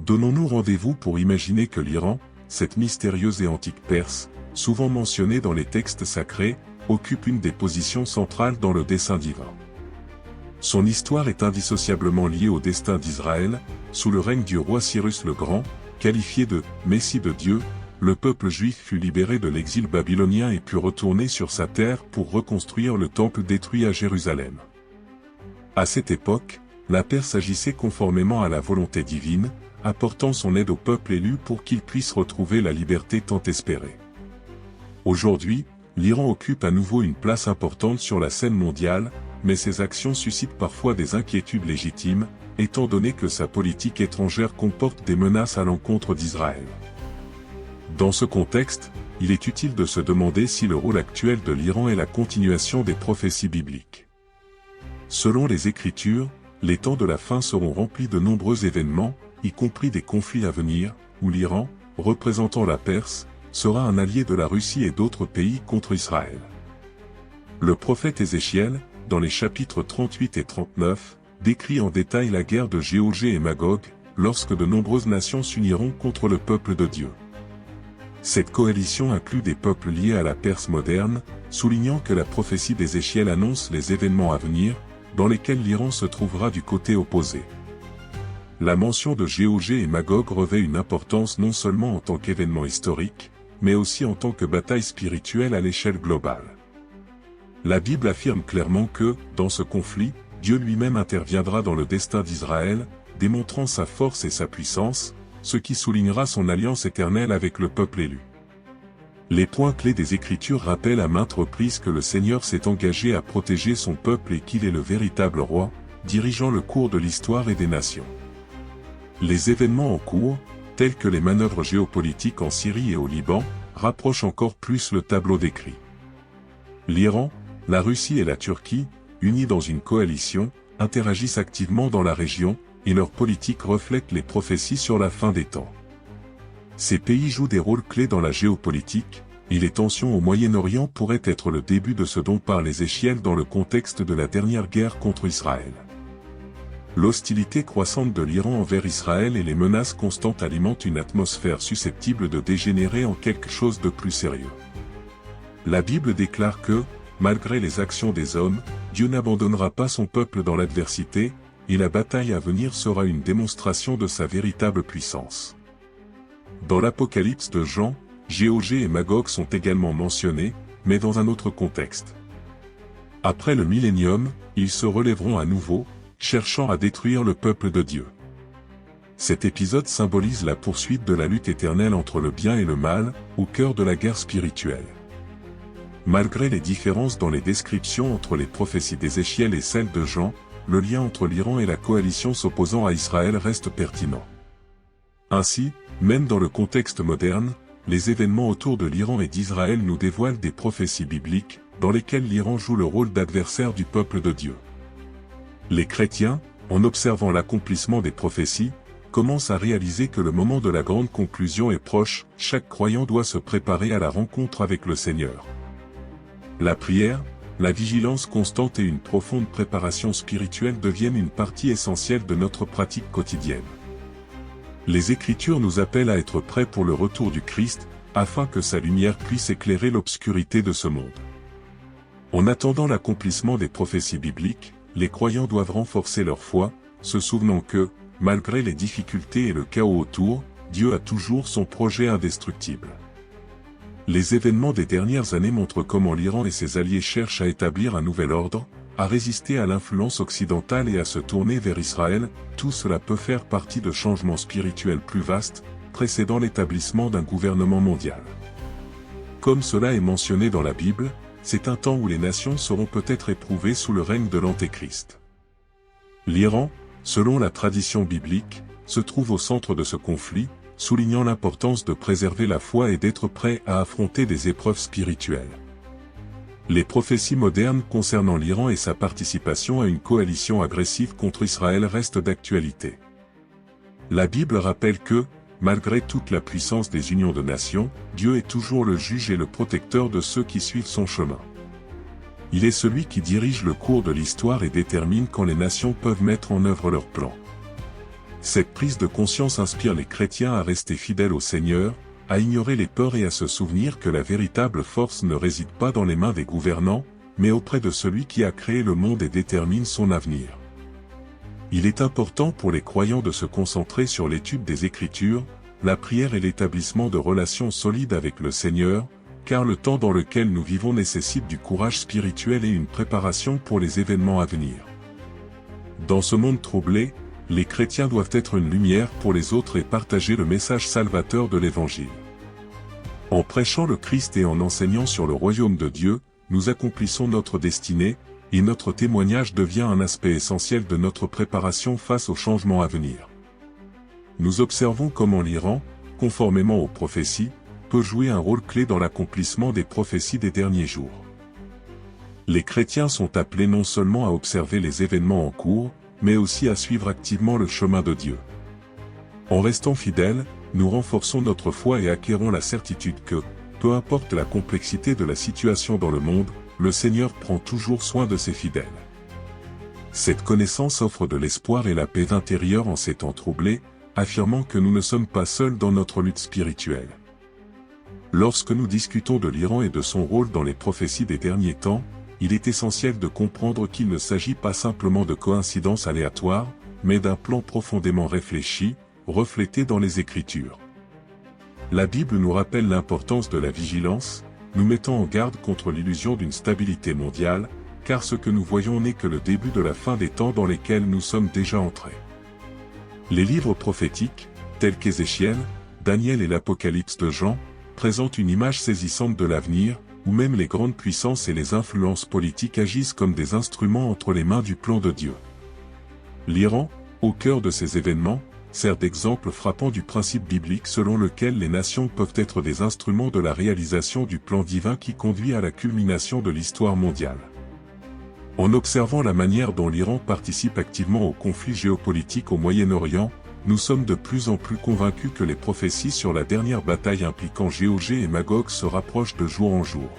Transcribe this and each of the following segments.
Donnons-nous rendez-vous pour imaginer que l'Iran, cette mystérieuse et antique Perse, souvent mentionnée dans les textes sacrés, occupe une des positions centrales dans le dessein divin. Son histoire est indissociablement liée au destin d'Israël, sous le règne du roi Cyrus le Grand, qualifié de « Messie de Dieu », le peuple juif fut libéré de l'exil babylonien et put retourner sur sa terre pour reconstruire le temple détruit à Jérusalem. À cette époque, la Perse agissait conformément à la volonté divine, apportant son aide au peuple élu pour qu'il puisse retrouver la liberté tant espérée. Aujourd'hui, l'Iran occupe à nouveau une place importante sur la scène mondiale, mais ses actions suscitent parfois des inquiétudes légitimes, étant donné que sa politique étrangère comporte des menaces à l'encontre d'Israël. Dans ce contexte, il est utile de se demander si le rôle actuel de l'Iran est la continuation des prophéties bibliques. Selon les Écritures, les temps de la fin seront remplis de nombreux événements, y compris des conflits à venir, où l'Iran, représentant la Perse, sera un allié de la Russie et d'autres pays contre Israël. Le prophète Ézéchiel, dans les chapitres 38 et 39, décrit en détail la guerre de Géorgie et Magog, lorsque de nombreuses nations s'uniront contre le peuple de Dieu. Cette coalition inclut des peuples liés à la Perse moderne, soulignant que la prophétie d'Ézéchiel annonce les événements à venir, dans lesquels l'Iran se trouvera du côté opposé. La mention de Géorgie et Magog revêt une importance non seulement en tant qu'événement historique, mais aussi en tant que bataille spirituelle à l'échelle globale. La Bible affirme clairement que, dans ce conflit, Dieu lui-même interviendra dans le destin d'Israël, démontrant sa force et sa puissance, ce qui soulignera son alliance éternelle avec le peuple élu. Les points clés des Écritures rappellent à maintes reprises que le Seigneur s'est engagé à protéger son peuple et qu'il est le véritable roi, dirigeant le cours de l'histoire et des nations. Les événements en cours, tels que les manœuvres géopolitiques en Syrie et au Liban, rapprochent encore plus le tableau décrit. L'Iran, la Russie et la Turquie, unis dans une coalition, interagissent activement dans la région, et leur politique reflète les prophéties sur la fin des temps. Ces pays jouent des rôles clés dans la géopolitique, et les tensions au Moyen-Orient pourraient être le début de ce dont parle Ézéchiel dans le contexte de la dernière guerre contre Israël. L'hostilité croissante de l'Iran envers Israël et les menaces constantes alimentent une atmosphère susceptible de dégénérer en quelque chose de plus sérieux. La Bible déclare que, malgré les actions des hommes, Dieu n'abandonnera pas son peuple dans l'adversité, et la bataille à venir sera une démonstration de sa véritable puissance. Dans l'Apocalypse de Jean, Géorgie et Magog sont également mentionnés, mais dans un autre contexte. Après le millénium, ils se relèveront à nouveau, cherchant à détruire le peuple de Dieu. Cet épisode symbolise la poursuite de la lutte éternelle entre le bien et le mal, au cœur de la guerre spirituelle. Malgré les différences dans les descriptions entre les prophéties d'Ézéchiel et celles de Jean, le lien entre l'Iran et la coalition s'opposant à Israël reste pertinent. Ainsi, même dans le contexte moderne, les événements autour de l'Iran et d'Israël nous dévoilent des prophéties bibliques, dans lesquelles l'Iran joue le rôle d'adversaire du peuple de Dieu. Les chrétiens, en observant l'accomplissement des prophéties, commencent à réaliser que le moment de la grande conclusion est proche. Chaque croyant doit se préparer à la rencontre avec le Seigneur. La prière, la vigilance constante et une profonde préparation spirituelle deviennent une partie essentielle de notre pratique quotidienne. Les Écritures nous appellent à être prêts pour le retour du Christ, afin que sa lumière puisse éclairer l'obscurité de ce monde. En attendant l'accomplissement des prophéties bibliques, les croyants doivent renforcer leur foi, se souvenant que, malgré les difficultés et le chaos autour, Dieu a toujours son projet indestructible. Les événements des dernières années montrent comment l'Iran et ses alliés cherchent à établir un nouvel ordre, à résister à l'influence occidentale et à se tourner vers Israël. Tout cela peut faire partie de changements spirituels plus vastes, précédant l'établissement d'un gouvernement mondial. Comme cela est mentionné dans la Bible, c'est un temps où les nations seront peut-être éprouvées sous le règne de l'Antéchrist. L'Iran, selon la tradition biblique, se trouve au centre de ce conflit, soulignant l'importance de préserver la foi et d'être prêt à affronter des épreuves spirituelles. Les prophéties modernes concernant l'Iran et sa participation à une coalition agressive contre Israël restent d'actualité. La Bible rappelle que, malgré toute la puissance des unions de nations, Dieu est toujours le juge et le protecteur de ceux qui suivent son chemin. Il est celui qui dirige le cours de l'histoire et détermine quand les nations peuvent mettre en œuvre leurs plans. Cette prise de conscience inspire les chrétiens à rester fidèles au Seigneur, à ignorer les peurs et à se souvenir que la véritable force ne réside pas dans les mains des gouvernants, mais auprès de celui qui a créé le monde et détermine son avenir. Il est important pour les croyants de se concentrer sur l'étude des Écritures, la prière et l'établissement de relations solides avec le Seigneur, car le temps dans lequel nous vivons nécessite du courage spirituel et une préparation pour les événements à venir. Dans ce monde troublé, les chrétiens doivent être une lumière pour les autres et partager le message salvateur de l'Évangile. En prêchant le Christ et en enseignant sur le royaume de Dieu, nous accomplissons notre destinée, et notre témoignage devient un aspect essentiel de notre préparation face aux changements à venir. Nous observons comment l'Iran, conformément aux prophéties, peut jouer un rôle clé dans l'accomplissement des prophéties des derniers jours. Les chrétiens sont appelés non seulement à observer les événements en cours, mais aussi à suivre activement le chemin de Dieu. En restant fidèles, nous renforçons notre foi et acquérons la certitude que, peu importe la complexité de la situation dans le monde, le Seigneur prend toujours soin de ses fidèles. Cette connaissance offre de l'espoir et la paix intérieure en ces temps troublés, affirmant que nous ne sommes pas seuls dans notre lutte spirituelle. Lorsque nous discutons de l'Iran et de son rôle dans les prophéties des derniers temps, il est essentiel de comprendre qu'il ne s'agit pas simplement de coïncidences aléatoires, mais d'un plan profondément réfléchi, reflété dans les Écritures. La Bible nous rappelle l'importance de la vigilance, nous mettant en garde contre l'illusion d'une stabilité mondiale, car ce que nous voyons n'est que le début de la fin des temps dans lesquels nous sommes déjà entrés. Les livres prophétiques, tels qu'Ézéchiel, Daniel et l'Apocalypse de Jean, présentent une image saisissante de l'avenir, où même les grandes puissances et les influences politiques agissent comme des instruments entre les mains du plan de Dieu. L'Iran, au cœur de ces événements, sert d'exemple frappant du principe biblique selon lequel les nations peuvent être des instruments de la réalisation du plan divin qui conduit à la culmination de l'histoire mondiale. En observant la manière dont l'Iran participe activement au conflit géopolitique au Moyen-Orient, nous sommes de plus en plus convaincus que les prophéties sur la dernière bataille impliquant Gog et Magog se rapprochent de jour en jour.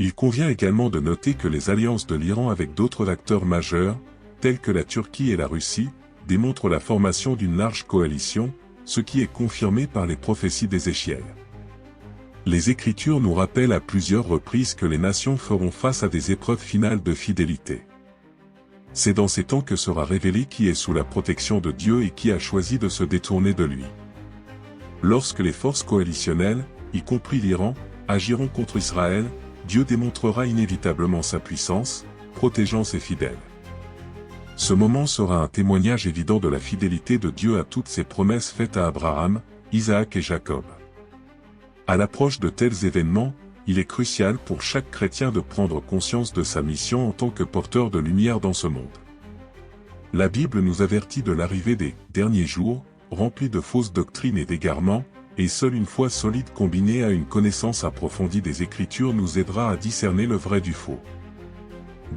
Il convient également de noter que les alliances de l'Iran avec d'autres acteurs majeurs, tels que la Turquie et la Russie, démontrent la formation d'une large coalition, ce qui est confirmé par les prophéties d'Ézéchiel. Les Écritures nous rappellent à plusieurs reprises que les nations feront face à des épreuves finales de fidélité. C'est dans ces temps que sera révélé qui est sous la protection de Dieu et qui a choisi de se détourner de lui. Lorsque les forces coalitionnelles, y compris l'Iran, agiront contre Israël, Dieu démontrera inévitablement sa puissance, protégeant ses fidèles. Ce moment sera un témoignage évident de la fidélité de Dieu à toutes ses promesses faites à Abraham, Isaac et Jacob. À l'approche de tels événements, il est crucial pour chaque chrétien de prendre conscience de sa mission en tant que porteur de lumière dans ce monde. La Bible nous avertit de l'arrivée des derniers jours, remplis de fausses doctrines et d'égarements, et seule une foi solide combinée à une connaissance approfondie des Écritures nous aidera à discerner le vrai du faux.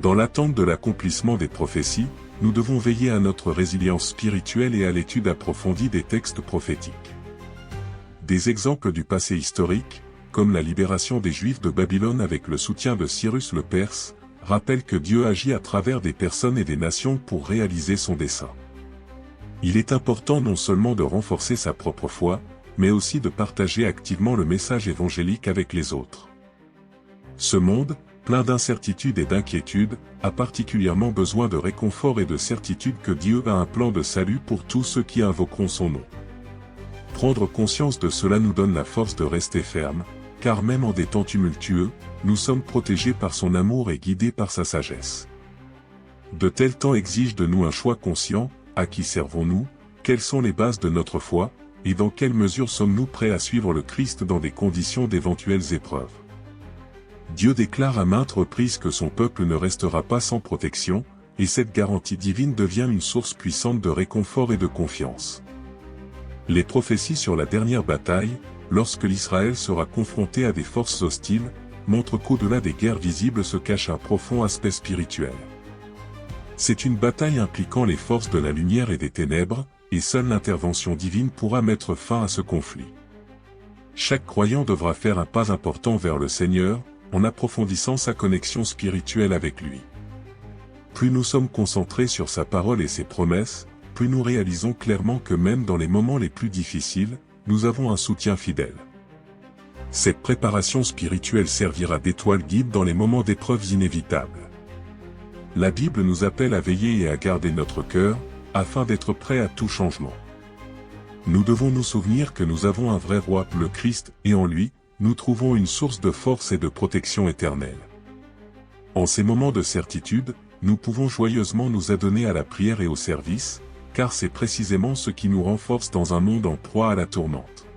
Dans l'attente de l'accomplissement des prophéties, nous devons veiller à notre résilience spirituelle et à l'étude approfondie des textes prophétiques. Des exemples du passé historique, comme la libération des Juifs de Babylone avec le soutien de Cyrus le Perse, rappellent que Dieu agit à travers des personnes et des nations pour réaliser son dessein. Il est important non seulement de renforcer sa propre foi, mais aussi de partager activement le message évangélique avec les autres. Ce monde, plein d'incertitudes et d'inquiétudes, a particulièrement besoin de réconfort et de certitude que Dieu a un plan de salut pour tous ceux qui invoqueront son nom. Prendre conscience de cela nous donne la force de rester ferme, car même en des temps tumultueux, nous sommes protégés par son amour et guidés par sa sagesse. De tels temps exigent de nous un choix conscient, à qui servons-nous, quelles sont les bases de notre foi, et dans quelle mesure sommes-nous prêts à suivre le Christ dans des conditions d'éventuelles épreuves. Dieu déclare à maintes reprises que son peuple ne restera pas sans protection, et cette garantie divine devient une source puissante de réconfort et de confiance. Les prophéties sur la dernière bataille, lorsque l'Israël sera confronté à des forces hostiles, montrent qu'au-delà des guerres visibles se cache un profond aspect spirituel. C'est une bataille impliquant les forces de la lumière et des ténèbres, et seule l'intervention divine pourra mettre fin à ce conflit. Chaque croyant devra faire un pas important vers le Seigneur, en approfondissant sa connexion spirituelle avec lui. Plus nous sommes concentrés sur sa parole et ses promesses, peu nous réalisons clairement que même dans les moments les plus difficiles, nous avons un soutien fidèle. Cette préparation spirituelle servira d'étoile guide dans les moments d'épreuves inévitables. La Bible nous appelle à veiller et à garder notre cœur, afin d'être prêts à tout changement. Nous devons nous souvenir que nous avons un vrai roi, le Christ, et en lui, nous trouvons une source de force et de protection éternelle. En ces moments de certitude, nous pouvons joyeusement nous adonner à la prière et au service, car c'est précisément ce qui nous renforce dans un monde en proie à la tourmente.